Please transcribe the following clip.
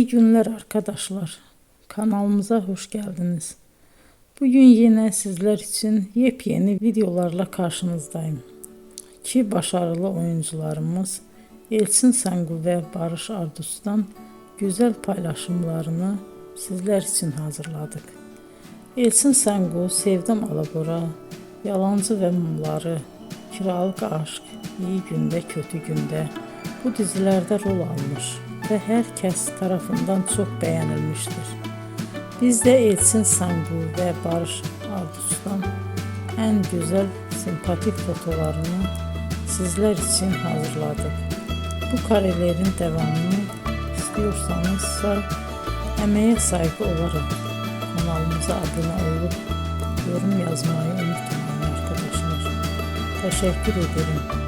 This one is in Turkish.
İyi günler arkadaşlar. Kanalımıza hoş geldiniz. Bugün yine sizler için yepyeni videolarla karşınızdayım. İki başarılı oyuncularımız Elçin Sangu ve Barış Ardus'tan güzel paylaşımlarını sizler için hazırladık. Elçin Sangu, Sevdim Alabora, Yalancı ve Mumları, Kiralık Aşk, İyi Günde Kötü Günde bu dizilerde rol almış ve herkes tarafından çok beğenilmiştir. Biz de Elçin Sangu ve Barış Ardus'tan en güzel sempatik fotolarını sizler için hazırladık. Bu karelerin devamını istiyorsanızsa emeğe saygı olarak kanalımıza abone olup yorum yazmayı unutmayın arkadaşlar. Teşekkür ederim.